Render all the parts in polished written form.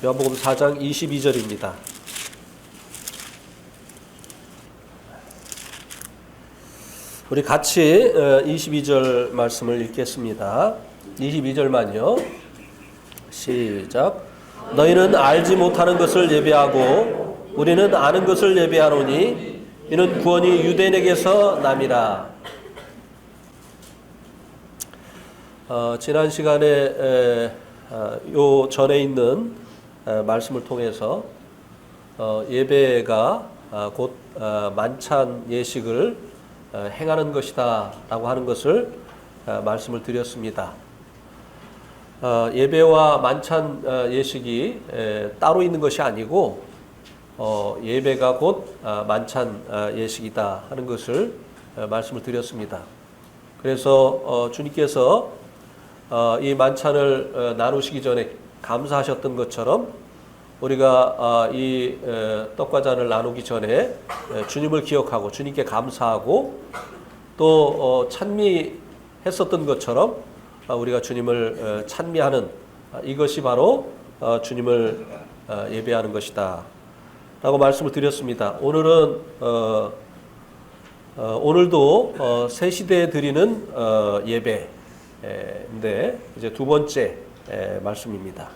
요한복음 4장 22절입니다. 우리 같이 22절 말씀을 읽겠습니다. 22절만요. 시작. 너희는 알지 못하는 것을 예배하고 우리는 아는 것을 예배하노니 이는 구원이 유대인에게서 남이라. 지난 시간에 요 전에 있는 말씀을 통해서 예배가 곧 만찬 예식을 행하는 것이다 라고 하는 것을 말씀을 드렸습니다. 예배와 만찬 예식이 따로 있는 것이 아니고 예배가 곧 만찬 예식이다 하는 것을 말씀을 드렸습니다. 그래서 주님께서 이 만찬을 나누시기 전에 감사하셨던 것처럼 우리가 이 떡과 잔을 나누기 전에 주님을 기억하고 주님께 감사하고 또 찬미했었던 것처럼 우리가 주님을 찬미하는 이것이 바로 주님을 예배하는 것이다 라고 말씀을 드렸습니다. 오늘도 새 시대에 드리는 예배인데 이제 두 번째 말씀입니다.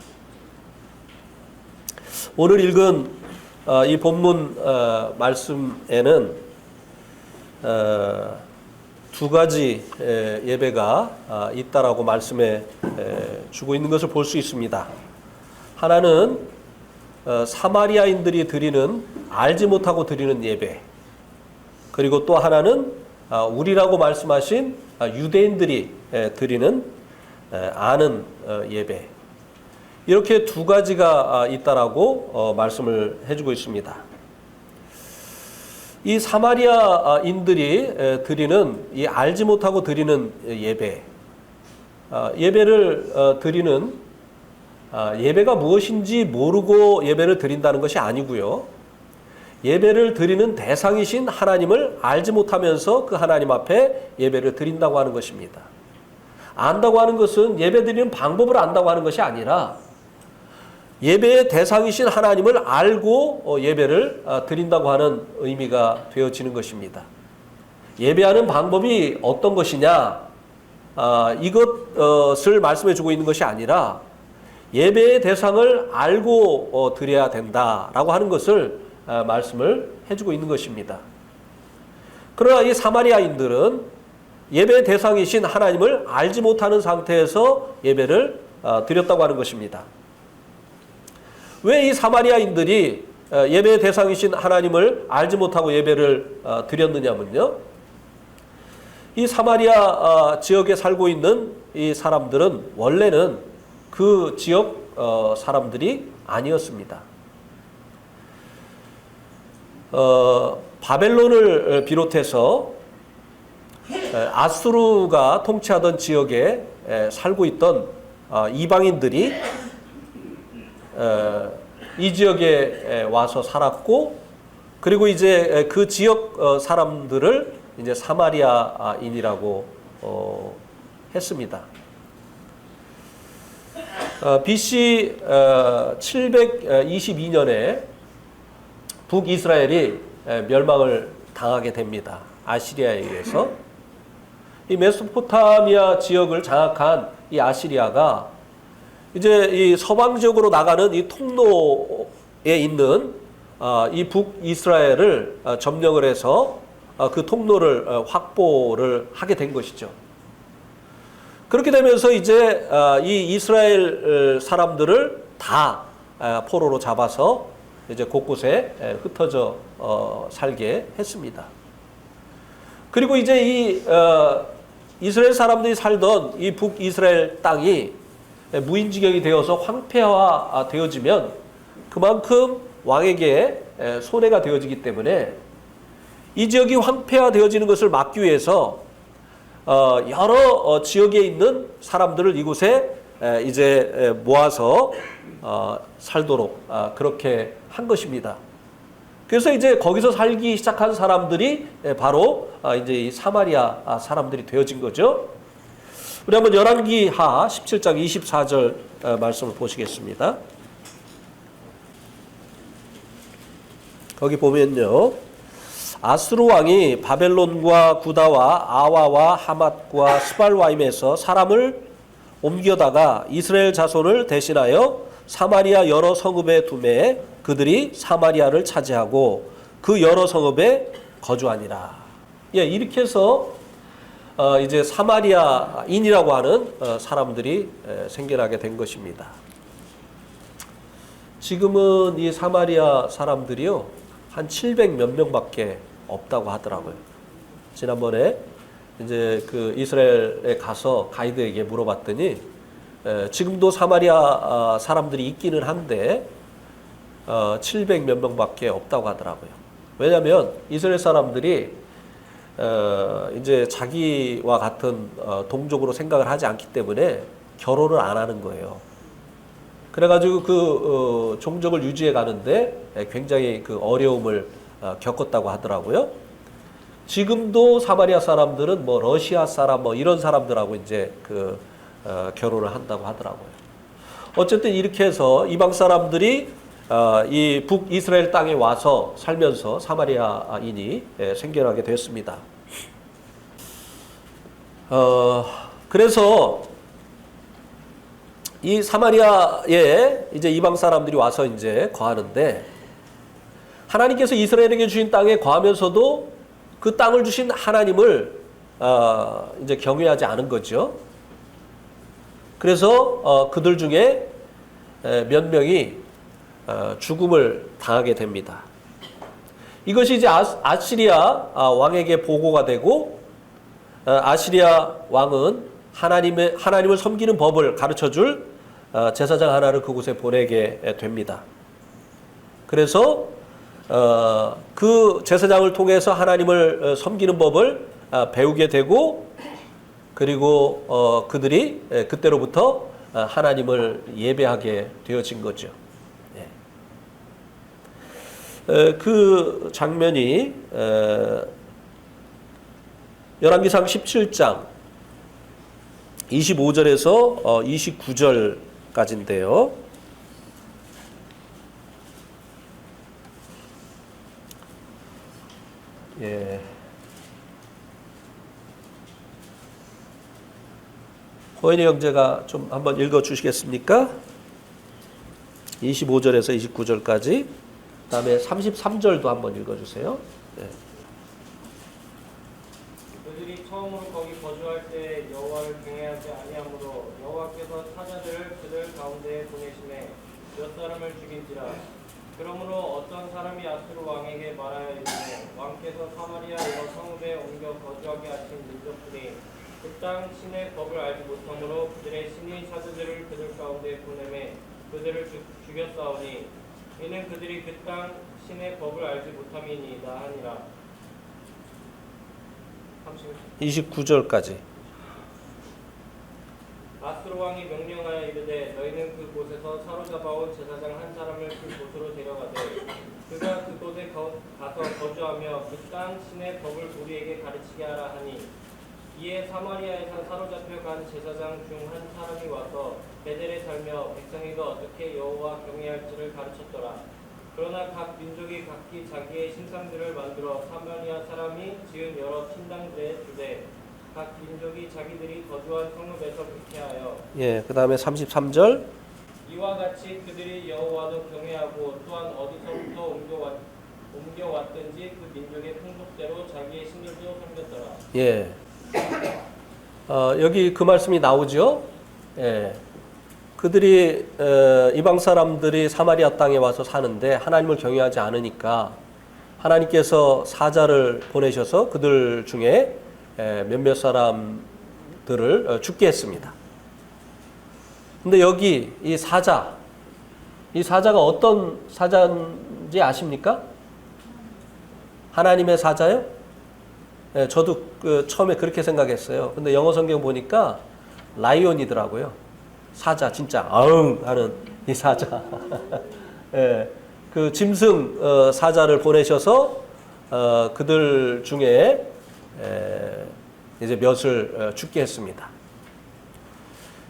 오늘 읽은 이 본문 말씀에는 두 가지 예배가 있다라고 말씀해 주고 있는 것을 볼 수 있습니다. 하나는 사마리아인들이 드리는 알지 못하고 드리는 예배, 그리고 또 하나는 우리라고 말씀하신 유대인들이 드리는 아는 예배, 이렇게 두 가지가 있다라고 말씀을 해주고 있습니다. 이 사마리아인들이 드리는 이 알지 못하고 드리는 예배, 예배를 드리는 예배가 무엇인지 모르고 예배를 드린다는 것이 아니고요. 예배를 드리는 대상이신 하나님을 알지 못하면서 그 하나님 앞에 예배를 드린다고 하는 것입니다. 안다고 하는 것은 예배 드리는 방법을 안다고 하는 것이 아니라 예배의 대상이신 하나님을 알고 예배를 드린다고 하는 의미가 되어지는 것입니다. 예배하는 방법이 어떤 것이냐, 이것을 말씀해 주고 있는 것이 아니라 예배의 대상을 알고 드려야 된다라고 하는 것을 말씀을 해주고 있는 것입니다. 그러나 이 사마리아인들은 예배의 대상이신 하나님을 알지 못하는 상태에서 예배를 드렸다고 하는 것입니다. 왜 이 사마리아인들이 예배의 대상이신 하나님을 알지 못하고 예배를 드렸느냐면요, 이 사마리아 지역에 살고 있는 이 사람들은 원래는 그 지역 사람들이 아니었습니다. 바벨론을 비롯해서 아수르가 통치하던 지역에 살고 있던 이방인들이 이 지역에 와서 살았고, 그리고 이제 그 지역 사람들을 이제 사마리아인이라고 했습니다. BC 722년에 북이스라엘이 멸망을 당하게 됩니다. 아시리아에 의해서. 이 메소포타미아 지역을 장악한 이 아시리아가 이제 이 서방 지역으로 나가는 이 통로에 있는 이 북이스라엘을 점령을 해서 그 통로를 확보를 하게 된 것이죠. 그렇게 되면서 이제 이 이스라엘 사람들을 다 포로로 잡아서 이제 곳곳에 흩어져 살게 했습니다. 그리고 이제 이 이스라엘 사람들이 살던 이 북이스라엘 땅이 무인지경이 되어서 황폐화 되어지면 그만큼 왕에게 손해가 되어지기 때문에 이 지역이 황폐화 되어지는 것을 막기 위해서 여러 지역에 있는 사람들을 이곳에 이제 모아서 살도록 그렇게 한 것입니다. 그래서 이제 거기서 살기 시작한 사람들이 바로 이제 이 사마리아 사람들이 되어진 거죠. 우리 한번 열왕기하 17장 24절 말씀을 보시겠습니다. 거기 보면요. 아수르 왕이 바벨론과 구다와 아와와 하맛과 스발와임에서 사람을 옮겨다가 이스라엘 자손을 대신하여 사마리아 여러 성읍에 두매 그들이 사마리아를 차지하고 그 여러 성읍에 거주하니라. 예, 이렇게 해서 이제 사마리아인이라고 하는 사람들이 생겨나게 된 것입니다. 지금은 이 사마리아 사람들이요, 한 700 몇 명밖에 없다고 하더라고요. 지난번에 이제 그 이스라엘에 가서 가이드에게 물어봤더니 지금도 사마리아 사람들이 있기는 한데 700 몇 명밖에 없다고 하더라고요. 왜냐하면 이스라엘 사람들이 이제 자기와 같은 동족으로 생각을 하지 않기 때문에 결혼을 안 하는 거예요. 그래가지고 그 종족을 유지해 가는데 굉장히 그 어려움을 겪었다고 하더라고요. 지금도 사마리아 사람들은 뭐 러시아 사람 뭐 이런 사람들하고 이제 그 결혼을 한다고 하더라고요. 어쨌든 이렇게 해서 이방 사람들이 이 북이스라엘 땅에 와서 살면서 사마리아인이 생겨나게 됐습니다. 그래서 이 사마리아에 이제 이방 사람들이 와서 이제 거하는데 하나님께서 이스라엘에게 주신 땅에 거하면서도 그 땅을 주신 하나님을 이제 경외하지 않은 거죠. 그래서 그들 중에 몇 명이 죽음을 당하게 됩니다. 이것이 이제 아시리아 왕에게 보고가 되고 아시리아 왕은 하나님을 섬기는 법을 가르쳐줄 제사장 하나를 그곳에 보내게 됩니다. 그래서 그 제사장을 통해서 하나님을 섬기는 법을 배우게 되고 그리고 그들이 그때로부터 하나님을 예배하게 되어진 거죠. 그 장면이 열왕기상 17장 25절에서 29절까지인데요. 예. 호연이 형제가 좀 한번 읽어 주시겠습니까? 25절에서 29절까지. 그다음에 33절도 한번 읽어 주세요. 네. 그들이 처음으로 거기 거주할 때 여호와를 경외하지 아니하므로 여호와께서 사자들을 그들 가운데에 보내심에 몇 사람을 죽인지라. 그러므로 어떤 사람이 아수르 왕에게 말하여 이르되 왕께서 사마리아 여러 성읍에 옮겨 거주하게 하신 민족들이 그 땅 신의 법을 알지 못하므로 그들의 신의 사자들을 그들 가운데에 보내매 그들을 죽였사오니 이는 그들이 그 땅 신의 법을 알지 못함이니이다 하니라. 29절까지. 아수르 왕이 명령하여 이르되 너희는 그곳에서 사로잡아온 제사장 한 사람을 그곳으로 데려가되 그가 그곳에 가서 거주하며 그 땅 신의 법을 우리에게 가르치게 하라 하니 이에 사마리아에서 사로잡혀 간 제사장 중 한 사람이 와서 베델에 살며 백성에게 어떻게 여호와 경외할지를 가르쳤더라. 그러나 각 민족이 각기 자기의 신상들을 만들어 사마리아 사람이 지은 여러 신당들에 두되 각 민족이 자기들이 거주한 성읍에서 그렇게 하여. 예, 그다음에 33절. 이와 같이 그들이 여호와도 경외하고 또한 어디서부터 옮겨왔든지 그 민족의 풍속대로 자기의 신들도 섬겼더라. 예. 여기 그 말씀이 나오죠. 예. 그들이 이방 사람들이 사마리아 땅에 와서 사는데 하나님을 경외하지 않으니까 하나님께서 사자를 보내셔서 그들 중에 몇몇 사람들을 죽게 했습니다. 근데 여기 이 사자가 어떤 사자인지 아십니까? 하나님의 사자요? 네, 저도 처음에 그렇게 생각했어요. 근데 영어 성경 보니까 라이온이더라고요. 사자, 진짜 아웅 하는 이 사자. 네, 그 짐승 사자를 보내셔서 그들 중에 이제 몇을 죽게 했습니다.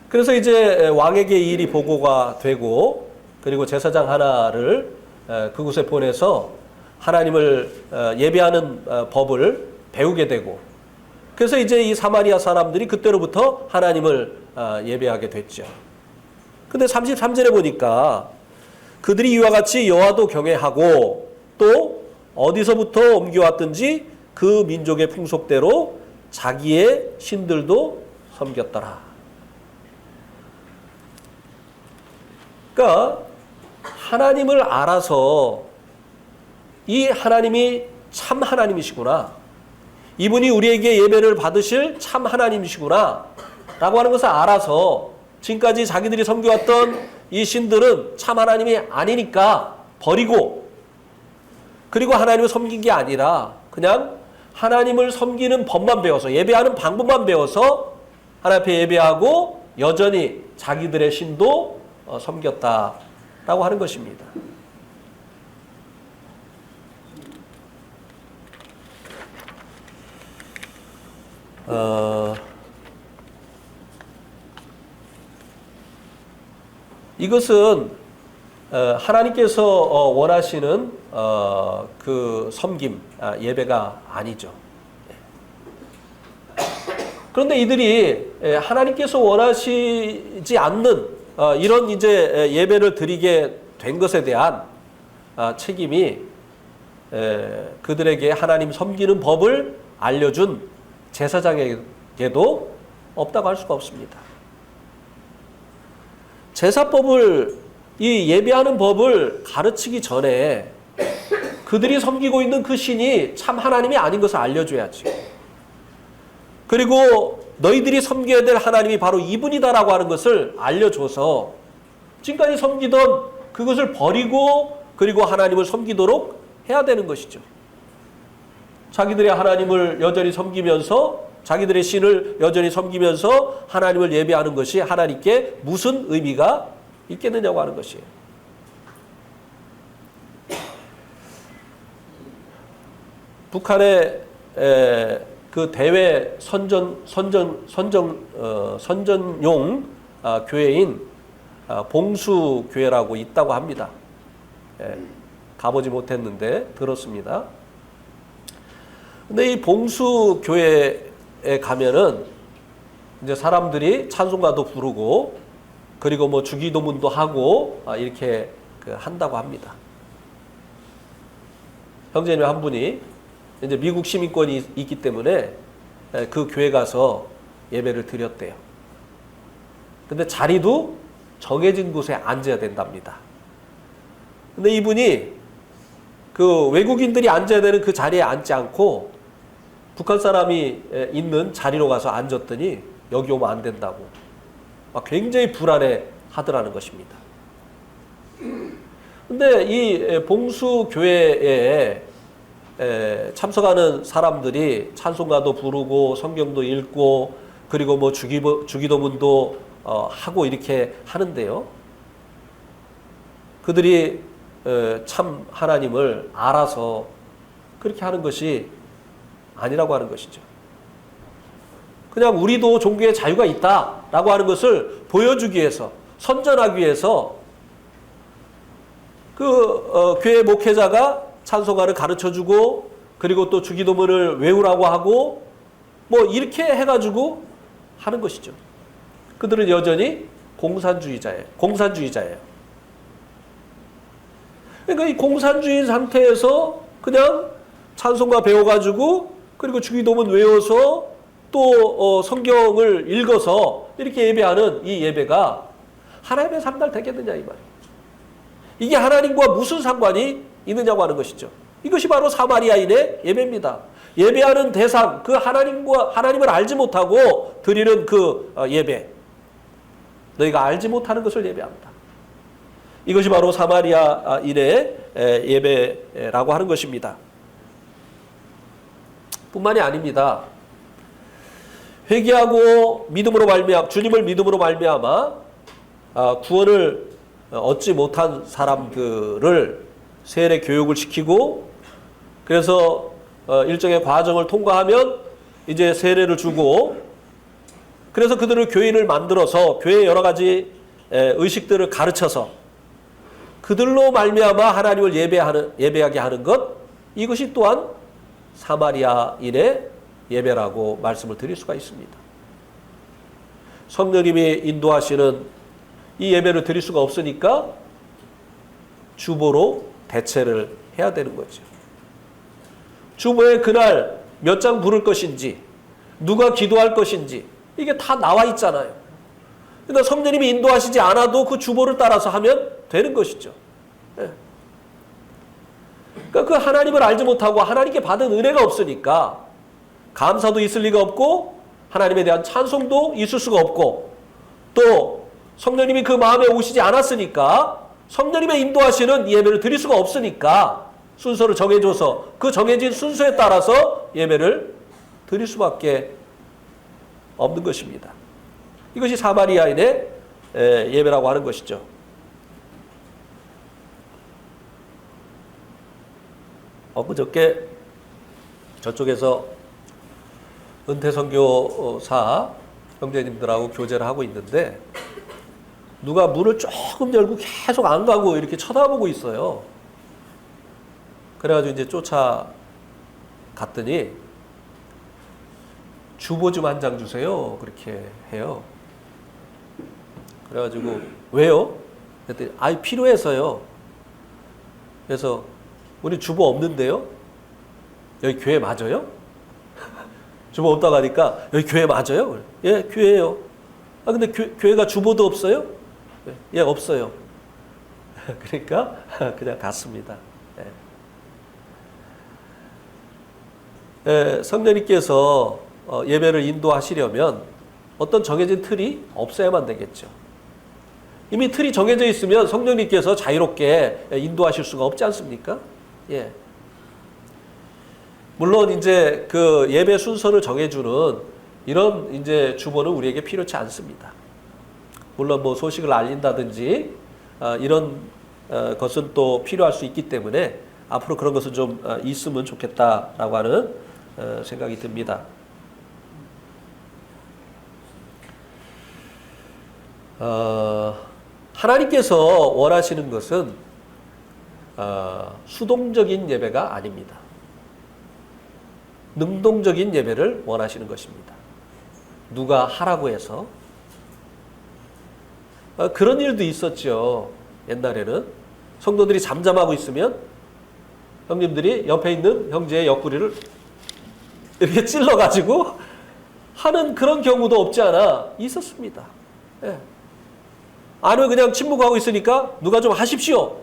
그래서 이제 왕에게 이 일이 보고가 되고 그리고 제사장 하나를 그곳에 보내서 하나님을 예배하는 법을 배우게 되고, 그래서 이제 이 사마리아 사람들이 그때로부터 하나님을 예배하게 됐죠. 근데 33절에 보니까 그들이 이와 같이 여호와도 경외하고 또 어디서부터 옮겨왔든지 그 민족의 풍속대로 자기의 신들도 섬겼더라. 그러니까 하나님을 알아서 이 하나님이 참 하나님이시구나, 이분이 우리에게 예배를 받으실 참 하나님이시구나 라고 하는 것을 알아서 지금까지 자기들이 섬겨왔던 이 신들은 참 하나님이 아니니까 버리고, 그리고 하나님을 섬긴 게 아니라 그냥 하나님을 섬기는 법만 배워서, 예배하는 방법만 배워서 하나님 앞에 예배하고 여전히 자기들의 신도 섬겼다라고 하는 것입니다. 이것은 하나님께서 원하시는 그 섬김, 예배가 아니죠. 그런데 이들이 하나님께서 원하시지 않는 이런 이제 예배를 드리게 된 것에 대한 책임이 그들에게 하나님 섬기는 법을 알려준 제사장에게도 없다고 할 수가 없습니다. 제사법을, 이 예배하는 법을 가르치기 전에 그들이 섬기고 있는 그 신이 참 하나님이 아닌 것을 알려줘야지. 그리고 너희들이 섬겨야 될 하나님이 바로 이분이다라고 하는 것을 알려줘서 지금까지 섬기던 그것을 버리고 그리고 하나님을 섬기도록 해야 되는 것이죠. 자기들의 하나님을 여전히 섬기면서, 자기들의 신을 여전히 섬기면서 하나님을 예배하는 것이 하나님께 무슨 의미가 있겠느냐고 하는 것이에요. 북한의 그 대외 선전용 교회인 봉수교회라고 있다고 합니다. 가보지 못했는데 들었습니다. 근데 이 봉수교회에 가면은 이제 사람들이 찬송가도 부르고 그리고 뭐 주기도문도 하고 이렇게 한다고 합니다. 형제님 한 분이 이제 미국 시민권이 있기 때문에 그 교회 가서 예배를 드렸대요. 근데 자리도 정해진 곳에 앉아야 된답니다. 근데 이분이 그 외국인들이 앉아야 되는 그 자리에 앉지 않고 북한 사람이 있는 자리로 가서 앉았더니 여기 오면 안 된다고 막 굉장히 불안해 하더라는 것입니다. 근데 이 봉수교회에 참석하는 사람들이 찬송가도 부르고 성경도 읽고 그리고 뭐 주기도문도 하고 이렇게 하는데요. 그들이 참 하나님을 알아서 그렇게 하는 것이 아니라고 하는 것이죠. 그냥 우리도 종교에 자유가 있다라고 하는 것을 보여주기 위해서, 선전하기 위해서 그 교회 목회자가 찬송가를 가르쳐주고 그리고 또 주기도문을 외우라고 하고 뭐 이렇게 해가지고 하는 것이죠. 그들은 여전히 공산주의자예요. 그러니까 이 공산주의 상태에서 그냥 찬송가 배워가지고 그리고 주기도문 외워서 또 성경을 읽어서 이렇게 예배하는 이 예배가 하나님의 상달되겠느냐 이 말이에요. 이게 하나님과 무슨 상관이 있느냐고 하는 것이죠. 이것이 바로 사마리아인의 예배입니다. 예배하는 대상, 그 하나님을 알지 못하고 드리는 그 예배, 너희가 알지 못하는 것을 예배합니다. 이것이 바로 사마리아인의 예배라고 하는 것입니다. 뿐만이 아닙니다. 회개하고 믿음으로 말미암아, 주님을 믿음으로 말미암아 구원을 얻지 못한 사람들을 세례 교육을 시키고, 그래서 일정의 과정을 통과하면 이제 세례를 주고, 그래서 그들을 교인을 만들어서 교회의 여러 가지 의식들을 가르쳐서 그들로 말미암아 하나님을 예배하게 하는 것, 이것이 또한 사마리아인의 예배라고 말씀을 드릴 수가 있습니다. 성령님이 인도하시는 이 예배를 드릴 수가 없으니까 주보로 대체를 해야 되는 거죠. 주보에 그날 몇 장 부를 것인지, 누가 기도할 것인지, 이게 다 나와 있잖아요. 그러니까 성령님이 인도하시지 않아도 그 주보를 따라서 하면 되는 것이죠. 예. 그러니까 그 하나님을 알지 못하고 하나님께 받은 은혜가 없으니까 감사도 있을 리가 없고 하나님에 대한 찬송도 있을 수가 없고 또 성령님이 그 마음에 오시지 않았으니까 성령님의 인도하시는 예배를 드릴 수가 없으니까 순서를 정해줘서 그 정해진 순서에 따라서 예배를 드릴 수밖에 없는 것입니다. 이것이 사마리아인의 예배라고 하는 것이죠. 그저께 저쪽에서 은퇴선교사 형제님들하고 교제를 하고 있는데 누가 문을 조금 열고 계속 안 가고 이렇게 쳐다보고 있어요. 그래가지고 이제 쫓아갔더니 주보 좀 한 장 주세요. 그렇게 해요. 그래가지고 왜요? 그랬더니 필요해서요. 그래서 우리 주보 없는데요? 여기 교회 맞아요? 주보 없다고 하니까 여기 교회 맞아요? 예, 교회예요. 근데 교회가 주보도 없어요? 예, 없어요. 그러니까 그냥 갔습니다. 성령님께서 예배를 인도하시려면 어떤 정해진 틀이 없어야만 되겠죠. 이미 틀이 정해져 있으면 성령님께서 자유롭게 인도하실 수가 없지 않습니까? 예. 물론 이제 그 예배 순서를 정해주는 이런 이제 주보는 우리에게 필요치 않습니다. 물론 뭐 소식을 알린다든지 이런 것은 또 필요할 수 있기 때문에 앞으로 그런 것은 좀 있으면 좋겠다라고 하는 생각이 듭니다. 하나님께서 원하시는 것은 수동적인 예배가 아닙니다. 능동적인 예배를 원하시는 것입니다. 누가 하라고 해서 그런 일도 있었죠. 옛날에는 성도들이 잠잠하고 있으면 형님들이 옆에 있는 형제의 옆구리를 이렇게 찔러가지고 하는 그런 경우도 없지 않아 있었습니다. 예. 아니면 그냥 침묵하고 있으니까 누가 좀 하십시오.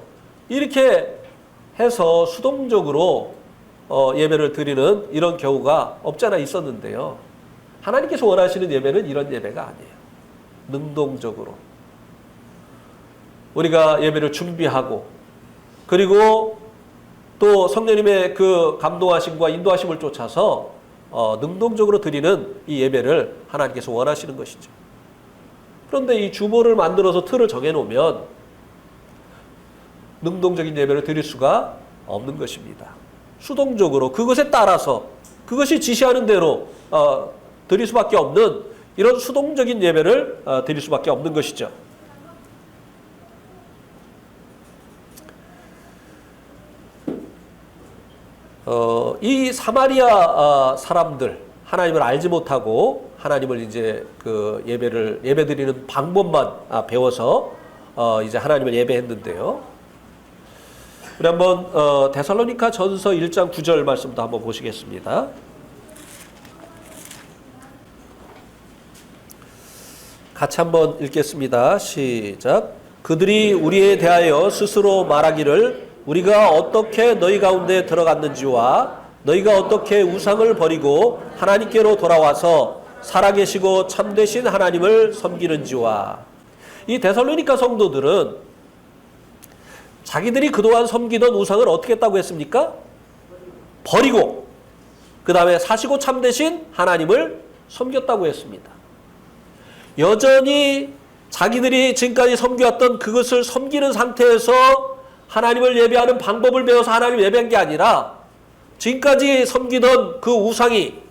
이렇게 해서 수동적으로 예배를 드리는 이런 경우가 없지 않아 있었는데요. 하나님께서 원하시는 예배는 이런 예배가 아니에요. 능동적으로. 우리가 예배를 준비하고 그리고 또 성령님의 그 감동하심과 인도하심을 쫓아서 능동적으로 드리는 이 예배를 하나님께서 원하시는 것이죠. 그런데 이 주보를 만들어서 틀을 정해놓으면 능동적인 예배를 드릴 수가 없는 것입니다. 수동적으로 그것에 따라서 그것이 지시하는 대로 드릴 수밖에 없는 이런 수동적인 예배를 드릴 수밖에 없는 것이죠. 이 사마리아 사람들 하나님을 알지 못하고 하나님을 이제 그 예배 드리는 방법만 배워서 이제 하나님을 예배했는데요. 우리 한번 데살로니가 전서 1장 9절 말씀도 한번 보시겠습니다. 같이 한번 읽겠습니다. 시작. 그들이 우리에 대하여 스스로 말하기를 우리가 어떻게 너희 가운데 들어갔는지와 너희가 어떻게 우상을 버리고 하나님께로 돌아와서 살아계시고 참되신 하나님을 섬기는지와. 이 데살로니가 성도들은 자기들이 그동안 섬기던 우상을 어떻게 했다고 했습니까? 버리고 그 다음에 사시고 참되신 하나님을 섬겼다고 했습니다. 여전히 자기들이 지금까지 섬겨왔던 그것을 섬기는 상태에서 하나님을 예배하는 방법을 배워서 하나님을 예배한 게 아니라 지금까지 섬기던 그 우상이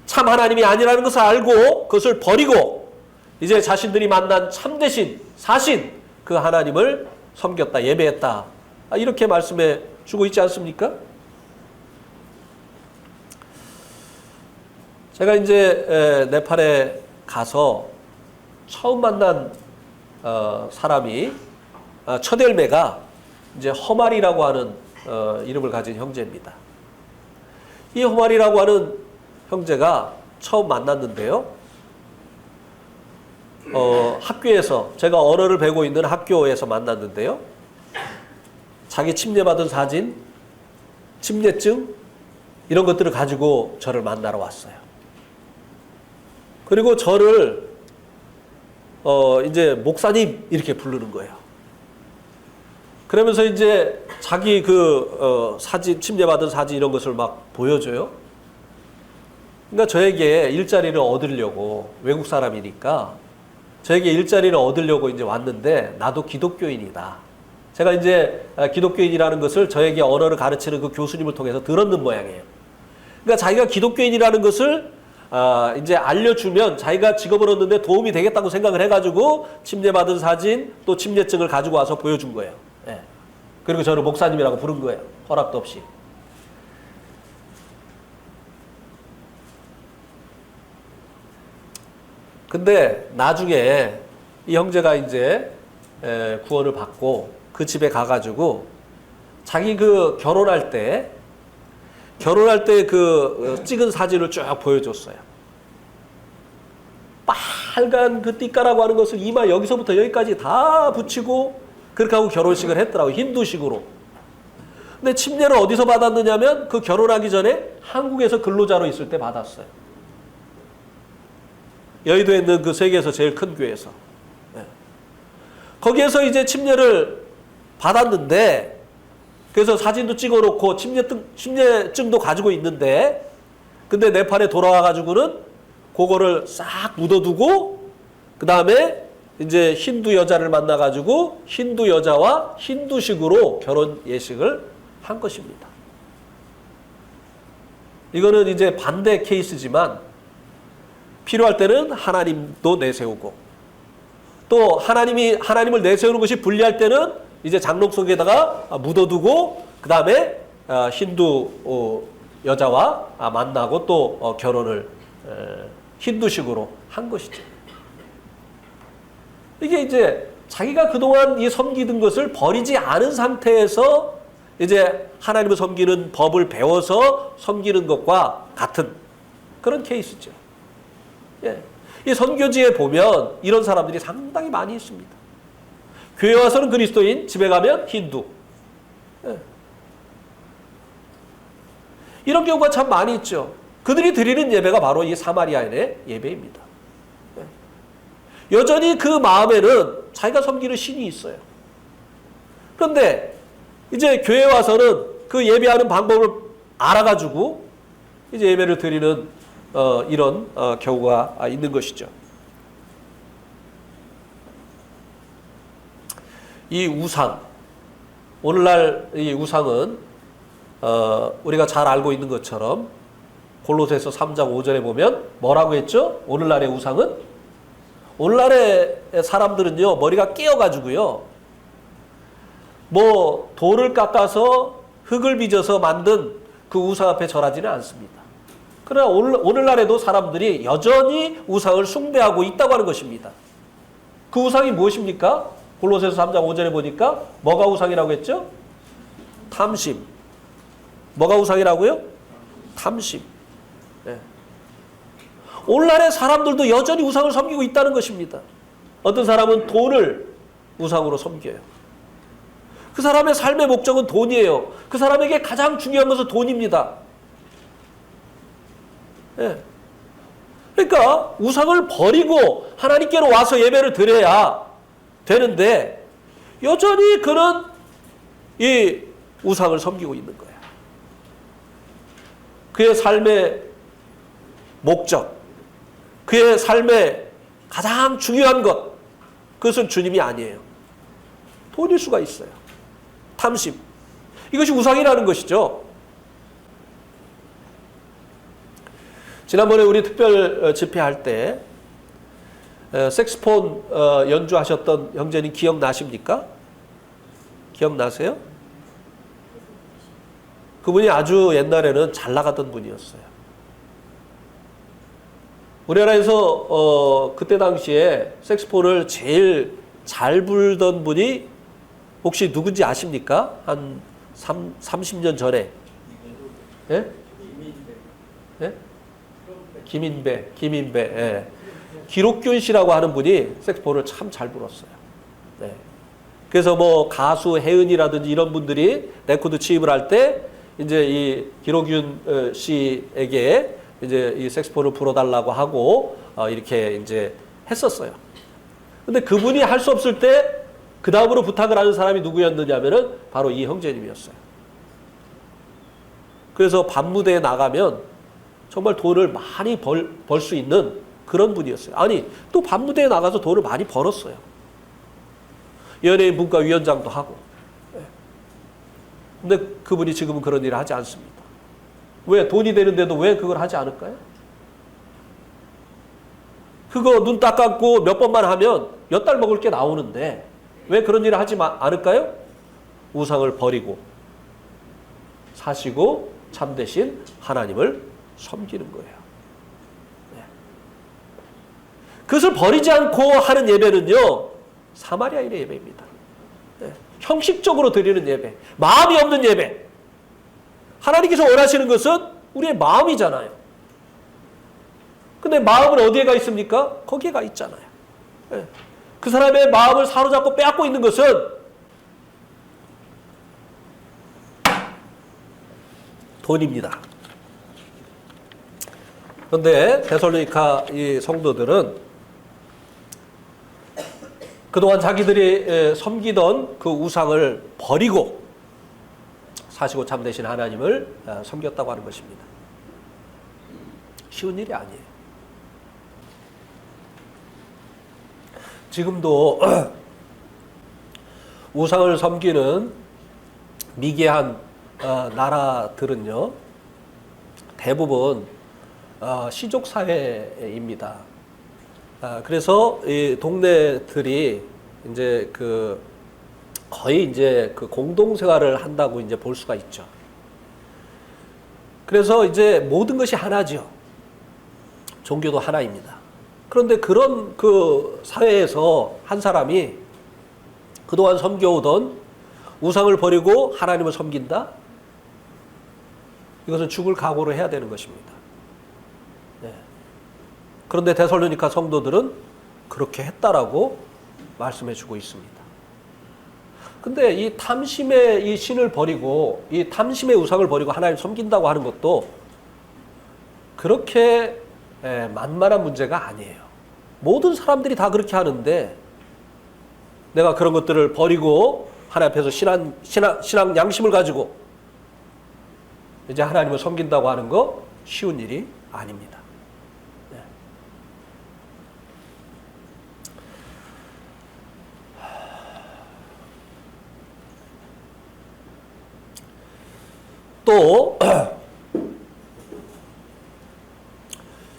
참 하나님이 아니라는 것을 알고 그것을 버리고 이제 자신들이 만난 참되신 사신 그 하나님을 섬겼다, 예배했다. 이렇게 말씀해 주고 있지 않습니까? 제가 이제 네팔에 가서 처음 만난 사람이 첫 열매가 이제 허말이라고 하는 이름을 가진 형제입니다. 이 허말이라고 하는 형제가 처음 만났는데요. 학교에서 제가 언어를 배우고 있는 학교에서 만났는데요. 자기 침례받은 사진, 침례증 이런 것들을 가지고 저를 만나러 왔어요. 그리고 저를 이제 목사님 이렇게 부르는 거예요. 그러면서 이제 자기 사진, 침례받은 사진 이런 것을 막 보여줘요. 그러니까 저에게 일자리를 얻으려고, 외국 사람이니까 저에게 일자리를 얻으려고 이제 왔는데, 나도 기독교인이다. 제가 이제 기독교인이라는 것을 저에게 언어를 가르치는 그 교수님을 통해서 들었는 모양이에요. 그러니까 자기가 기독교인이라는 것을 이제 알려주면 자기가 직업을 얻는데 도움이 되겠다고 생각을 해가지고 침례받은 사진 또 침례증을 가지고 와서 보여준 거예요. 예. 그리고 저를 목사님이라고 부른 거예요. 허락도 없이. 근데 나중에 이 형제가 이제 구원을 받고 그 집에 가가지고 자기 결혼할 때 찍은 사진을 쭉 보여줬어요. 빨간 띠까라고 하는 것을 이마 여기서부터 여기까지 다 붙이고 그렇게 하고 결혼식을 했더라고요. 힌두식으로. 근데 침례를 어디서 받았느냐면 그 결혼하기 전에 한국에서 근로자로 있을 때 받았어요. 여의도에 있는 그 세계에서 제일 큰 교회에서. 네. 거기에서 이제 침례를 받았는데, 그래서 사진도 찍어놓고 침례증도 가지고 있는데, 근데 네팔에 돌아와가지고는 그거를 싹 묻어두고, 그 다음에 이제 힌두 여자를 만나가지고 힌두 여자와 힌두식으로 결혼 예식을 한 것입니다. 이거는 이제 반대 케이스지만, 필요할 때는 하나님도 내세우고, 또 하나님을 내세우는 것이 불리할 때는 이제 장롱 속에다가 묻어두고, 그 다음에 힌두 여자와 만나고 또 결혼을 힌두식으로 한 것이죠. 이게 이제 자기가 그동안 이 섬기던 것을 버리지 않은 상태에서 이제 하나님을 섬기는 법을 배워서 섬기는 것과 같은 그런 케이스죠. 예. 이 선교지에 보면 이런 사람들이 상당히 많이 있습니다. 교회 와서는 그리스도인, 집에 가면 힌두. 예. 이런 경우가 참 많이 있죠. 그들이 드리는 예배가 바로 이 사마리아인의 예배입니다. 예. 여전히 그 마음에는 자기가 섬기는 신이 있어요. 그런데 이제 교회 와서는 그 예배하는 방법을 알아가지고 이제 예배를 드리는 이런 경우가 있는 것이죠. 이 우상, 오늘날 이 우상은 우리가 잘 알고 있는 것처럼 골로새서 3장 5절에 보면 뭐라고 했죠? 오늘날의 우상은? 오늘날의 사람들은요, 머리가 깨어가지고요, 뭐 돌을 깎아서 흙을 빚어서 만든 그 우상 앞에 절하지는 않습니다. 그러나 오늘날에도 사람들이 여전히 우상을 숭배하고 있다고 하는 것입니다. 그 우상이 무엇입니까? 골로새서 3장 5절에 보니까 뭐가 우상이라고 했죠? 탐심. 뭐가 우상이라고요? 탐심. 네. 오늘날의 사람들도 여전히 우상을 섬기고 있다는 것입니다. 어떤 사람은 돈을 우상으로 섬겨요. 그 사람의 삶의 목적은 돈이에요. 그 사람에게 가장 중요한 것은 돈입니다. 예. 그러니까 우상을 버리고 하나님께로 와서 예배를 드려야 되는데 여전히 그는 이 우상을 섬기고 있는 거야. 그의 삶의 목적, 그의 삶의 가장 중요한 것, 그것은 주님이 아니에요. 돈일 수가 있어요. 탐심. 이것이 우상이라는 것이죠. 지난번에 우리 특별 집회할 때 색스폰 연주하셨던 형제님 기억나십니까? 기억나세요? 그분이 아주 옛날에는 잘 나가던 분이었어요. 우리나라에서 그때 당시에 색소폰을 제일 잘 불던 분이 혹시 누군지 아십니까? 한 30년 전에. 예? 예? 김인배. 예. 기록균 씨라고 하는 분이 색소폰을 참 잘 불었어요. 네. 그래서 뭐 가수 혜은이라든지 이런 분들이 레코드 취입을 할 때 이제 이 기록균 씨에게 이제 이 색소폰을 불어달라고 하고 이렇게 이제 했었어요. 근데 그분이 할 수 없을 때 그 다음으로 부탁을 하는 사람이 누구였느냐면은 바로 이 형제님이었어요. 그래서 밤무대에 나가면 정말 돈을 많이 벌 수 있는 그런 분이었어요. 아니, 또 밤무대에 나가서 돈을 많이 벌었어요. 연예인 문과위원장도 하고. 근데 그분이 지금은 그런 일을 하지 않습니다. 왜? 돈이 되는데도 왜 그걸 하지 않을까요? 그거 눈 딱 감고 몇 번만 하면 몇 달 먹을 게 나오는데 왜 그런 일을 하지 않을까요? 우상을 버리고 사시고 참되신 하나님을 섬기는 거예요. 네. 그것을 버리지 않고 하는 예배는요, 사마리아인의 예배입니다. 네. 형식적으로 드리는 예배, 마음이 없는 예배. 하나님께서 원하시는 것은 우리의 마음이잖아요. 근데 마음은 어디에 가 있습니까? 거기에 가 있잖아요. 네. 그 사람의 마음을 사로잡고 빼앗고 있는 것은 돈입니다. 그런데 데살로니가 이 성도들은 그동안 자기들이 섬기던 그 우상을 버리고 사시고 참되신 하나님을 섬겼다고 하는 것입니다. 쉬운 일이 아니에요. 지금도 우상을 섬기는 미개한 나라들은요, 대부분 시족 사회입니다. 그래서 이 동네들이 이제 거의 이제 공동 생활을 한다고 이제 볼 수가 있죠. 그래서 이제 모든 것이 하나죠. 종교도 하나입니다. 그런데 그런 그 사회에서 한 사람이 그동안 섬겨오던 우상을 버리고 하나님을 섬긴다? 이것은 죽을 각오를 해야 되는 것입니다. 네. 그런데 데살로니가 성도들은 그렇게 했다라고 말씀해 주고 있습니다. 근데 이 탐심의 이 신을 버리고 이 탐심의 우상을 버리고 하나님을 섬긴다고 하는 것도 그렇게 만만한 문제가 아니에요. 모든 사람들이 다 그렇게 하는데 내가 그런 것들을 버리고 하나님 앞에서 신앙 양심을 가지고 이제 하나님을 섬긴다고 하는 거 쉬운 일이 아닙니다. 네. 또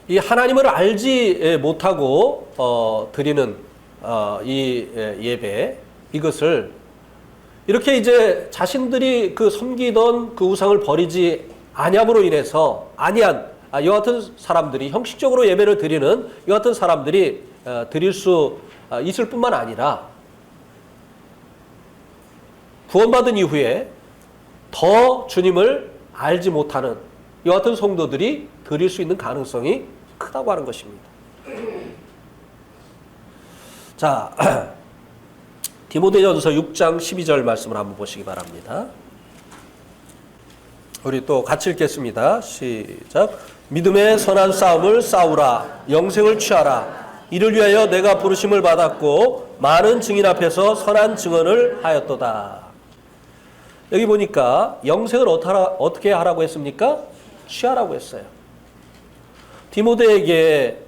이 하나님을 알지 못하고 드리는 이 예배, 이것을 이렇게 이제 자신들이 그 섬기던 그 우상을 버리지 아니함으로 인해서 아니한 이와 같은 사람들이 형식적으로 예배를 드리는 이와 같은 사람들이 드릴 수 있을 뿐만 아니라 구원받은 이후에 더 주님을 알지 못하는 이와 같은 성도들이 드릴 수 있는 가능성이 크다고 하는 것입니다. 자, 디모데전서 6장 12절 말씀을 한번 보시기 바랍니다. 우리 또 같이 읽겠습니다. 시작. 믿음의 선한 싸움을 싸우라. 영생을 취하라. 이를 위하여 내가 부르심을 받았고 많은 증인 앞에서 선한 증언을 하였도다. 여기 보니까 영생을 어떻게 하라고 했습니까? 취하라고 했어요. 디모데에게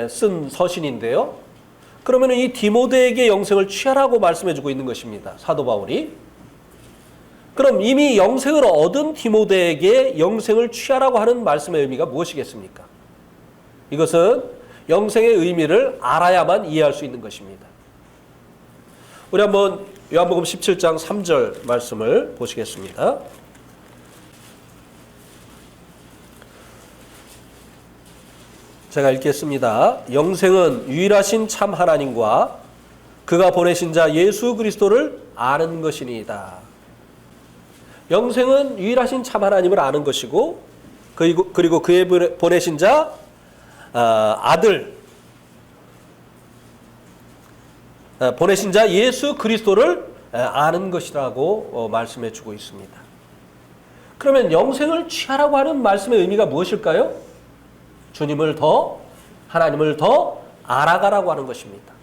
쓴 서신인데요. 그러면 이 디모데에게 영생을 취하라고 말씀해주고 있는 것입니다. 사도 바울이. 그럼 이미 영생을 얻은 디모데에게 영생을 취하라고 하는 말씀의 의미가 무엇이겠습니까? 이것은 영생의 의미를 알아야만 이해할 수 있는 것입니다. 우리 한번 요한복음 17장 3절 말씀을 보시겠습니다. 제가 읽겠습니다. 영생은 유일하신 참 하나님과 그가 보내신 자 예수 그리스도를 아는 것이니이다. 영생은 유일하신 참 하나님을 아는 것이고 그리고 그의 보내신 자 아들 보내신 자 예수 그리스도를 아는 것이라고 말씀해 주고 있습니다. 그러면 영생을 취하라고 하는 말씀의 의미가 무엇일까요? 주님을 더, 하나님을 더 알아가라고 하는 것입니다.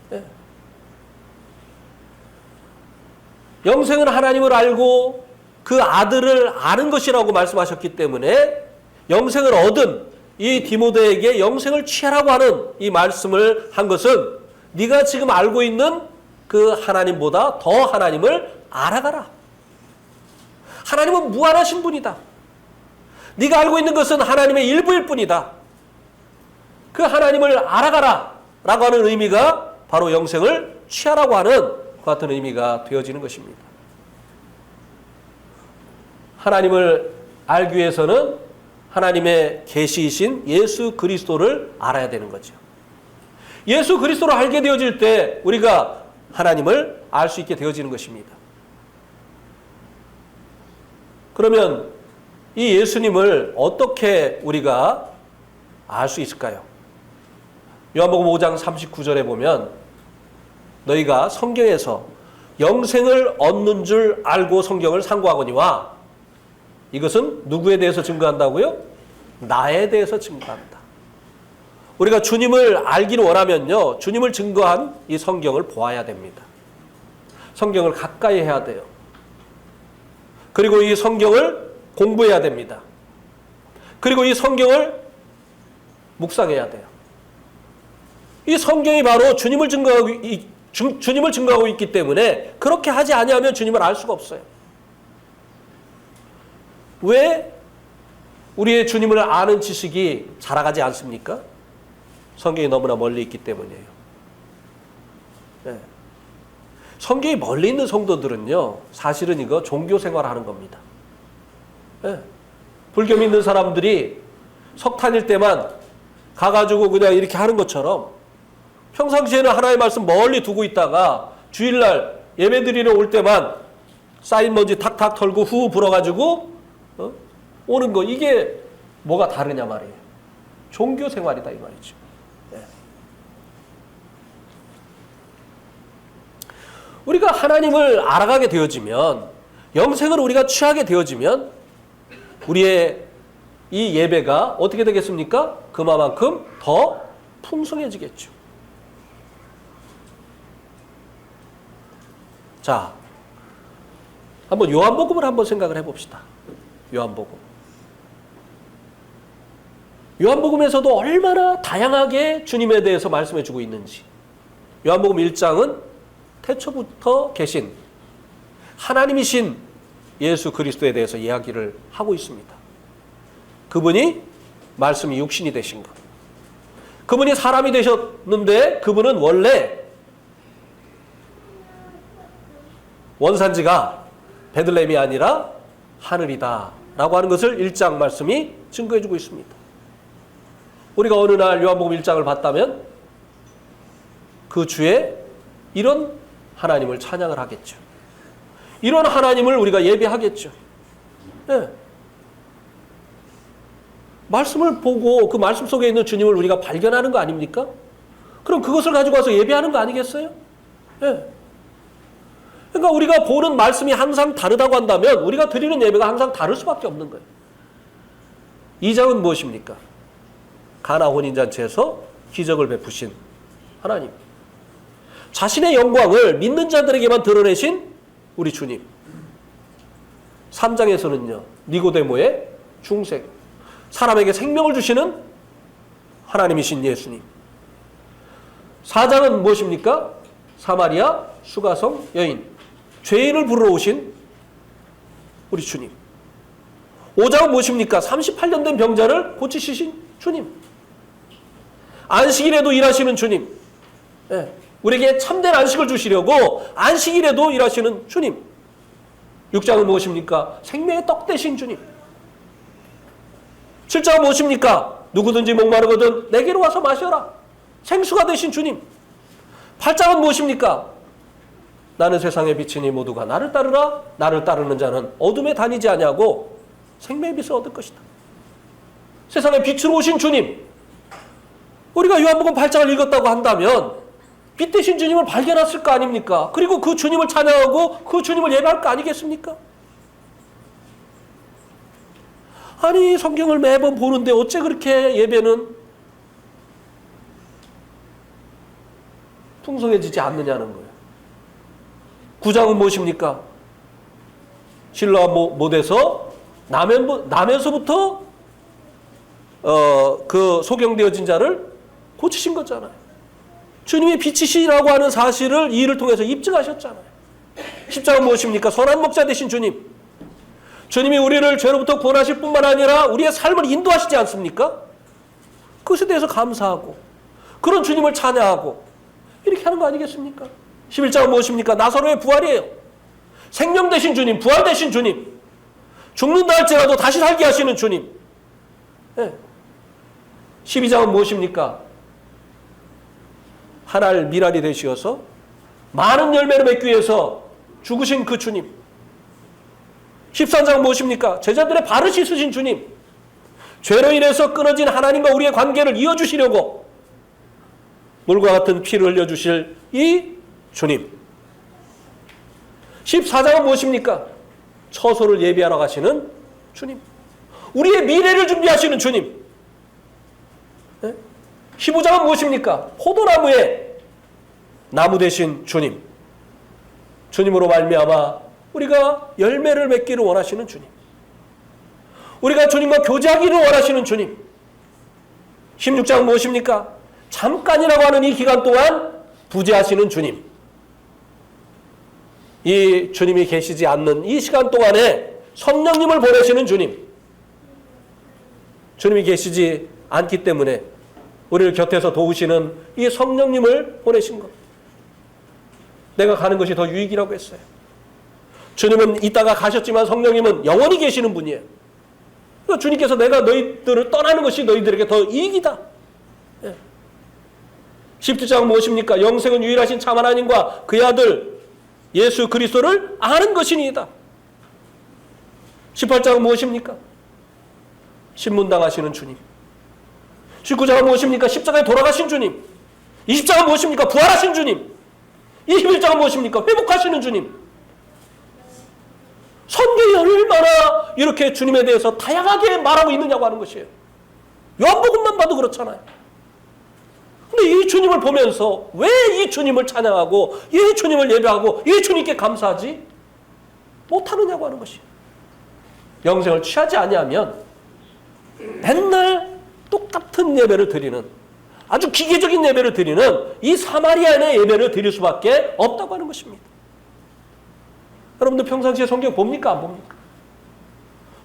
네. 영생은 하나님을 알고 그 아들을 아는 것이라고 말씀하셨기 때문에 영생을 얻은 이 디모데에게 영생을 취하라고 하는 이 말씀을 한 것은 네가 지금 알고 있는 그 하나님보다 더 하나님을 알아가라. 하나님은 무한하신 분이다. 네가 알고 있는 것은 하나님의 일부일 뿐이다. 그 하나님을 알아가라 라고 하는 의미가 바로 영생을 취하라고 하는 그 같은 의미가 되어지는 것입니다. 하나님을 알기 위해서는 하나님의 계시이신 예수 그리스도를 알아야 되는 거죠. 예수 그리스도를 알게 되어질 때 우리가 하나님을 알 수 있게 되어지는 것입니다. 그러면 이 예수님을 어떻게 우리가 알 수 있을까요? 요한복음 5장 39절에 보면 너희가 성경에서 영생을 얻는 줄 알고 성경을 상고하거니와 이것은 누구에 대해서 증거한다고요? 나에 대해서 증거한다. 우리가 주님을 알기를 원하면요, 주님을 증거한 이 성경을 보아야 됩니다. 성경을 가까이 해야 돼요. 그리고 이 성경을 공부해야 됩니다. 그리고 이 성경을 묵상해야 돼요. 이 성경이 바로 주님을 증거하고 있기 때문에 그렇게 하지 아니하면 주님을 알 수가 없어요. 왜 우리의 주님을 아는 지식이 자라가지 않습니까? 성경이 너무나 멀리 있기 때문이에요. 네. 성경이 멀리 있는 성도들은요, 사실은 이거 종교 생활하는 겁니다. 네. 불교 믿는 사람들이 석탄일 때만 가가지고 그냥 이렇게 하는 것처럼 평상시에는 하나님의 말씀 멀리 두고 있다가 주일날 예배 드리러 올 때만 쌓인 먼지 탁탁 털고 후 불어가지고 오는 거, 이게 뭐가 다르냐 말이에요. 종교 생활이다 이 말이죠. 네. 우리가 하나님을 알아가게 되어지면, 영생을 우리가 취하게 되어지면 우리의 이 예배가 어떻게 되겠습니까? 그만큼 더 풍성해지겠죠. 자, 한번 요한복음을 한번 생각을 해봅시다. 요한복음에서도 얼마나 다양하게 주님에 대해서 말씀해주고 있는지. 요한복음 1장은 태초부터 계신 하나님이신 예수 그리스도에 대해서 이야기를 하고 있습니다. 그분이 말씀이 육신이 되신 것. 그분이 사람이 되셨는데 그분은 원래 원산지가 베들레헴이 아니라 하늘이다 라고 하는 것을 1장 말씀이 증거해주고 있습니다. 우리가 어느 날 요한복음 1장을 봤다면 그 주에 이런 하나님을 찬양을 하겠죠. 이런 하나님을 우리가 예배하겠죠. 네. 말씀을 보고 그 말씀 속에 있는 주님을 우리가 발견하는 거 아닙니까? 그럼 그것을 가지고 와서 예배하는 거 아니겠어요? 네. 그러니까 우리가 보는 말씀이 항상 다르다고 한다면 우리가 드리는 예배가 항상 다를 수밖에 없는 거예요. 2장은 무엇입니까? 가나 혼인잔치에서 기적을 베푸신 하나님. 자신의 영광을 믿는 자들에게만 드러내신 우리 주님. 3장에서는요, 니고데모의 중생. 사람에게 생명을 주시는 하나님이신 예수님. 4장은 무엇입니까? 사마리아 수가성 여인. 죄인을 부르러 오신 우리 주님. 5장은 무엇입니까? 38년 된 병자를 고치시신 주님. 안식일에도 일하시는 주님. 네. 우리에게 참된 안식을 주시려고 안식일에도 일하시는 주님. 6장은 무엇입니까? 생명의 떡 되신 주님. 7장은 무엇입니까? 누구든지 목마르거든 내게로 와서 마셔라. 생수가 되신 주님. 8장은 무엇입니까? 나는 세상의 빛이니 모두가 나를 따르라. 나를 따르는 자는 어둠에 다니지 아니하고 생명의 빛을 얻을 것이다. 세상의 빛으로 오신 주님. 우리가 요한복음 8장을 읽었다고 한다면 빛 되신 주님을 발견했을 거 아닙니까? 그리고 그 주님을 찬양하고 그 주님을 예배할 거 아니겠습니까? 아니 성경을 매번 보는데 어째 그렇게 예배는 풍성해지지 않느냐는 거예요. 9장은 무엇입니까? 실로암 못에서 나면서부터 그 소경되어진 자를 고치신 거잖아요. 주님이 빛이시라고 하는 사실을 이 일을 통해서 입증하셨잖아요. 10장은 무엇입니까? 선한 목자 되신 주님. 주님이 우리를 죄로부터 구원하실 뿐만 아니라 우리의 삶을 인도하시지 않습니까? 그것에 대해서 감사하고 그런 주님을 찬양하고 이렇게 하는 거 아니겠습니까? 11장은 무엇입니까? 나사로의 부활이에요. 생명 되신 주님, 부활 되신 주님. 죽는다 할지라도 다시 살게 하시는 주님. 네. 12장은 무엇입니까? 한 알 미랄이 되시어서 많은 열매를 맺기 위해서 죽으신 그 주님. 13장은 무엇입니까? 제자들의 발을 씻으신 주님. 죄로 인해서 끊어진 하나님과 우리의 관계를 이어주시려고 물과 같은 피를 흘려주실 이 주님. 14장은 무엇입니까? 처소를 예비하러 가시는 주님. 우리의 미래를 준비하시는 주님. 15장은 무엇입니까? 포도나무에 나무 되신 주님. 주님으로 말미암아 우리가 열매를 맺기를 원하시는 주님. 우리가 주님과 교제하기를 원하시는 주님. 16장은 무엇입니까? 잠깐이라고 하는 이 기간 동안 부재하시는 주님. 이 주님이 계시지 않는 이 시간 동안에 성령님을 보내시는 주님. 주님이 계시지 않기 때문에 우리를 곁에서 도우시는 이 성령님을 보내신 것. 내가 가는 것이 더 유익이라고 했어요. 주님은 이따가 가셨지만 성령님은 영원히 계시는 분이에요. 그러니까 주님께서 내가 너희들을 떠나는 것이 너희들에게 더 이익이다. 17장은 무엇입니까? 영생은 유일하신 참 하나님과 그의 아들 예수 그리스도를 아는 것이니이다. 18장은 무엇입니까? 신문당하시는 주님. 19장은 무엇입니까? 십자가에 돌아가신 주님. 20장은 무엇입니까? 부활하신 주님. 21장은 무엇입니까? 회복하시는 주님. 성경이 얼마나 이렇게 주님에 대해서 다양하게 말하고 있느냐고 하는 것이에요. 요한복음만 봐도 그렇잖아요. 근데 이 주님을 보면서 왜 이 주님을 찬양하고 이 주님을 예배하고 이 주님께 감사하지 못하느냐고 하는 것이에요. 영생을 취하지 아니하면 맨날 똑같은 예배를 드리는 아주 기계적인 예배를 드리는 이 사마리아인의 예배를 드릴 수밖에 없다고 하는 것입니다. 여러분들 평상시에 성경 봅니까? 안 봅니까?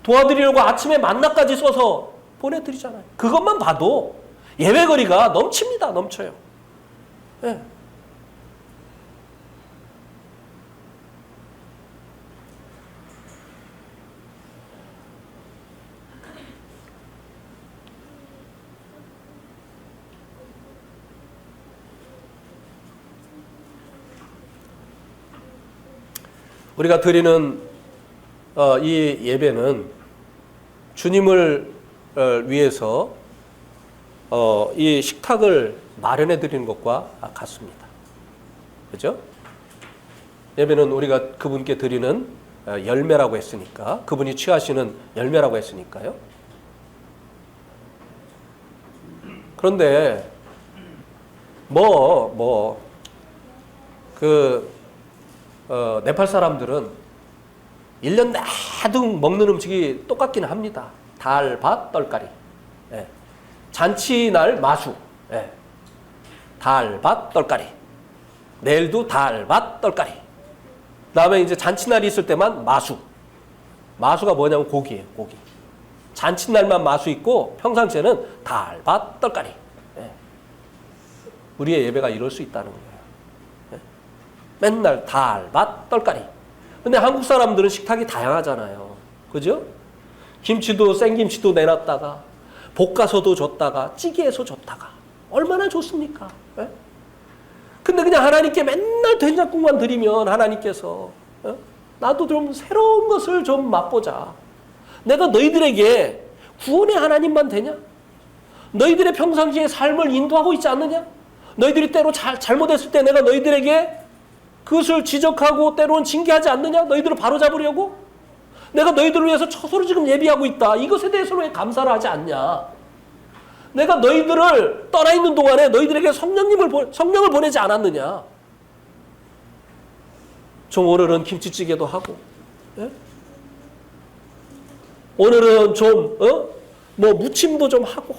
도와드리려고 아침에 만나까지 써서 보내드리잖아요. 그것만 봐도 예배거리가 넘칩니다. 넘쳐요. 네. 우리가 드리는 이 예배는 주님을 위해서 이 식탁을 마련해 드리는 것과 같습니다. 그죠? 예배는 우리가 그분께 드리는 열매라고 했으니까, 그분이 취하시는 열매라고 했으니까요. 그런데 네팔 사람들은 1년 내도 먹는 음식이 똑같긴 합니다. 달, 밭, 떨까리. 예. 잔치날 마수. 예. 달, 밭, 떨까리. 내일도 달, 밭, 떨까리. 그다음에 이제 잔치날이 있을 때만 마수. 마수가 뭐냐면 고기예요, 고기. 잔치날만 마수 있고 평상시에는 달, 밭, 떨까리. 예. 우리의 예배가 이럴 수 있다는 거예요. 예. 맨날 달, 밭, 떨까리. 근데 한국 사람들은 식탁이 다양하잖아요. 그죠? 김치도 생김치도 내놨다가 볶아서도 줬다가 찌개에서 줬다가 얼마나 좋습니까? 예? 근데 그냥 하나님께 맨날 된장국만 드리면 하나님께서 나도 좀 새로운 것을 좀 맛보자. 내가 너희들에게 구원의 하나님만 되냐? 너희들의 평상시의 삶을 인도하고 있지 않느냐? 너희들이 때로 잘못했을 때 내가 너희들에게 그것을 지적하고 때로는 징계하지 않느냐? 너희들을 바로잡으려고? 내가 너희들을 위해서 처소로 지금 예비하고 있다. 이것에 대해서는 왜 감사를 하지 않냐? 내가 너희들을 떠나 있는 동안에 너희들에게 성령을 보내지 않았느냐? 좀 오늘은 김치찌개도 하고, 예? 오늘은 좀 뭐 무침도 좀 하고,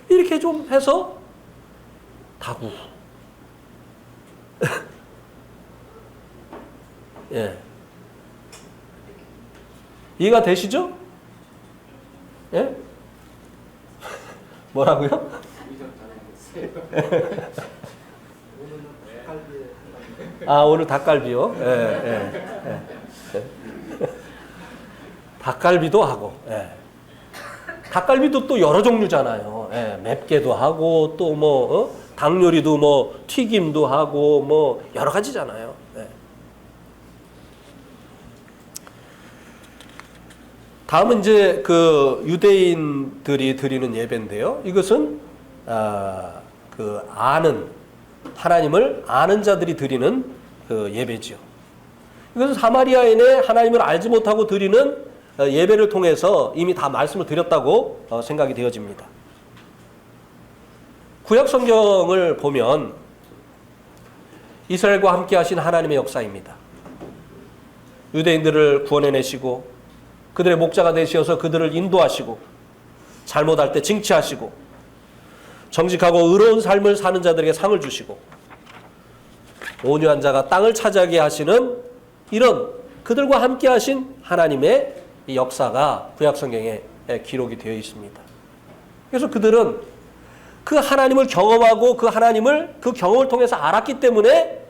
이렇게 좀 해서 다구. 예. 이해가 되시죠? 예? 뭐라고요? 아, 오늘 닭갈비요? 예, 예, 예. 닭갈비도 하고, 예. 닭갈비도 또 여러 종류잖아요. 예, 맵게도 하고, 또 뭐, 닭 요리도 뭐, 튀김도 하고, 뭐, 여러 가지잖아요. 예. 다음은 이제 그 유대인들이 드리는 예배인데요. 이것은, 그 하나님을 아는 자들이 드리는 그 예배지요. 이것은 사마리아인의 하나님을 알지 못하고 드리는 예배를 통해서 이미 다 말씀을 드렸다고 생각이 되어집니다. 구약 성경을 보면 이스라엘과 함께 하신 하나님의 역사입니다. 유대인들을 구원해내시고 그들의 목자가 되시어서 그들을 인도하시고 잘못할 때 징치하시고 정직하고 의로운 삶을 사는 자들에게 상을 주시고 온유한 자가 땅을 차지하게 하시는 이런 그들과 함께 하신 하나님의 이 역사가 구약성경에 기록이 되어 있습니다. 그래서 그들은 그 하나님을 경험하고 그 하나님을 그 경험을 통해서 알았기 때문에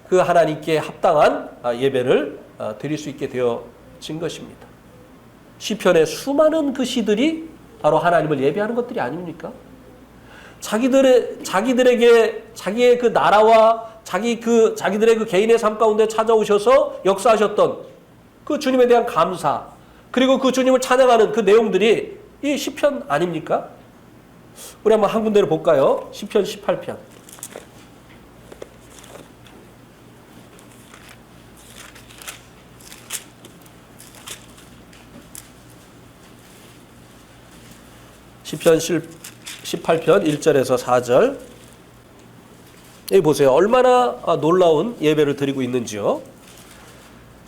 그 하나님께 합당한 예배를 드릴 수 있게 되어진 것입니다. 시편의 수많은 그 시들이 바로 하나님을 예배하는 것들이 아닙니까? 자기들에게 자기의 그 나라와 자기들의 그 개인의 삶 가운데 찾아오셔서 역사하셨던 그 주님에 대한 감사, 그리고 그 주님을 찬양하는 그 내용들이 이 시편 아닙니까? 우리 한번 한 군데를 볼까요? 시편 18편. 시편 18편 1절에서 4절. 여기 보세요. 얼마나 놀라운 예배를 드리고 있는지요.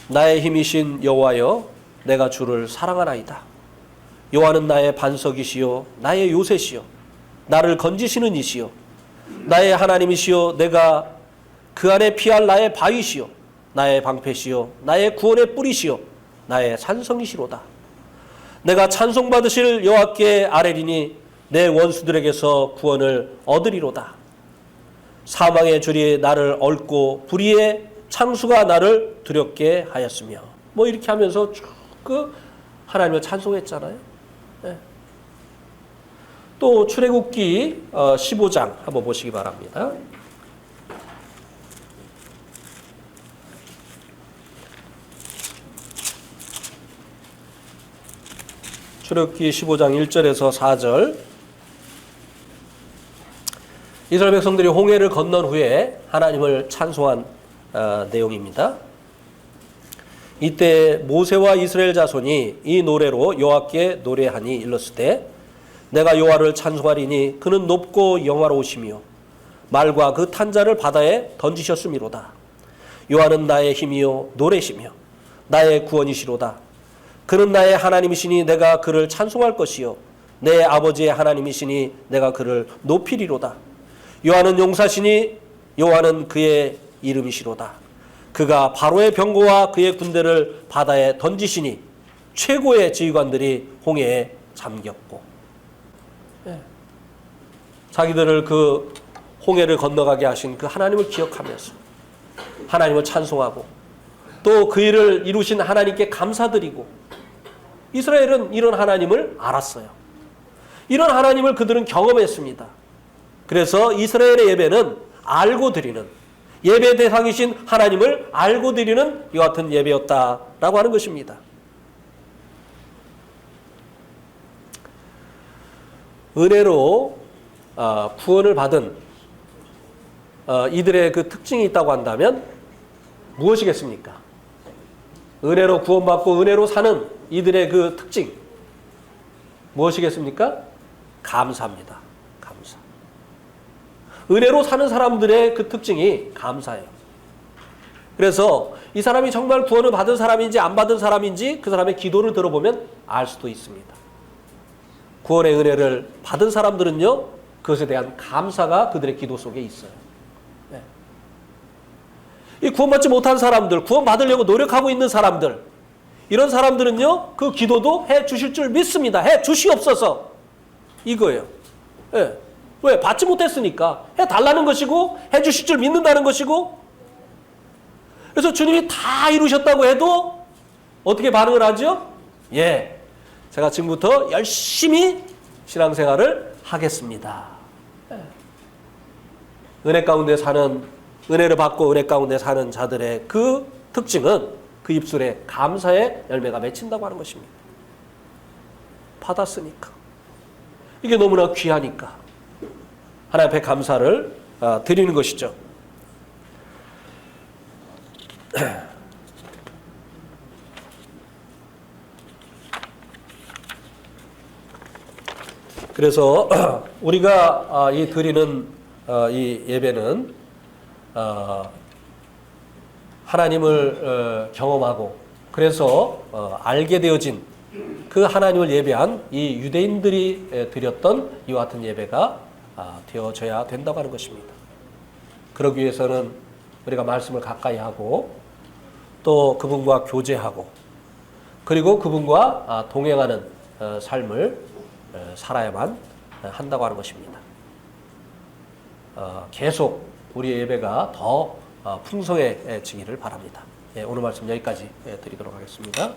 나의 힘이신 여호와여, 내가 주를 사랑하나이다. 여호와는 나의 반석이시요 나의 요새시요 나를 건지시는 이시요 나의 하나님이시요 내가 그 안에 피할 나의 바위시요 나의 방패시요 나의 구원의 뿌리시요 나의 산성이시로다. 내가 찬송받으실 여호와께 아뢰리니 내 원수들에게서 구원을 얻으리로다. 사망의 줄이 나를 얽고 불의의 창수가 나를 두렵게 하였으며, 뭐 이렇게 하면서 쭉 그 하나님을 찬송했잖아요. 네. 또 출애굽기 15장 한번 보시기 바랍니다. 출애굽기 15장 1절에서 4절. 이스라엘 백성들이 홍해를 건넌 후에 하나님을 찬송한 내용입니다. 이때 모세와 이스라엘 자손이 이 노래로 여호와께 노래하니 일렀으되 내가 여호와를 찬송하리니 그는 높고 영화로우시며 말과 그 탄자를 바다에 던지셨음이로다. 여호와는 나의 힘이요 노래시며 나의 구원이시로다. 그는 나의 하나님이시니 내가 그를 찬송할 것이요 내 아버지의 하나님이시니 내가 그를 높이리로다. 여호와는 용사시니 여호와는 그의 이름이시로다. 그가 바로의 병거와 그의 군대를 바다에 던지시니 최고의 지휘관들이 홍해에 잠겼고. 네. 자기들을 그 홍해를 건너가게 하신 그 하나님을 기억하면서 하나님을 찬송하고 또 그 일을 이루신 하나님께 감사드리고, 이스라엘은 이런 하나님을 알았어요. 이런 하나님을 그들은 경험했습니다. 그래서 이스라엘의 예배는 알고 드리는, 예배 대상이신 하나님을 알고 드리는 이와 같은 예배였다라고 하는 것입니다. 은혜로 구원을 받은 이들의 그 특징이 있다고 한다면 무엇이겠습니까? 은혜로 구원받고 은혜로 사는 이들의 그 특징 무엇이겠습니까? 감사입니다. 감사. 은혜로 사는 사람들의 그 특징이 감사예요. 그래서 이 사람이 정말 구원을 받은 사람인지 안 받은 사람인지 그 사람의 기도를 들어보면 알 수도 있습니다. 구원의 은혜를 받은 사람들은요, 그것에 대한 감사가 그들의 기도 속에 있어요. 네. 이 구원받지 못한 사람들, 구원받으려고 노력하고 있는 사람들, 이런 사람들은요, 그 기도도 해 주실 줄 믿습니다. 해 주시옵소서. 이거예요. 네. 왜? 받지 못했으니까. 해 달라는 것이고, 해 주실 줄 믿는다는 것이고, 그래서 주님이 다 이루셨다고 해도 어떻게 반응을 하죠? 예. 제가 지금부터 열심히 신앙생활을 하겠습니다. 은혜 가운데 사는, 은혜를 받고 은혜 가운데 사는 자들의 그 특징은 그 입술에 감사의 열매가 맺힌다고 하는 것입니다. 받았으니까. 이게 너무나 귀하니까. 하나님 앞에 감사를 드리는 것이죠. 그래서 우리가 이 드리는 이 예배는 하나님을 경험하고 그래서 알게 되어진 그 하나님을 예배한 이 유대인들이 드렸던 이와 같은 예배가 되어져야 된다고 하는 것입니다. 그러기 위해서는 우리가 말씀을 가까이 하고 또 그분과 교제하고 그리고 그분과 동행하는 삶을 살아야만 한다고 하는 것입니다. 계속 우리의 예배가 더 풍성해지기를 바랍니다. 오늘 말씀 여기까지 드리도록 하겠습니다.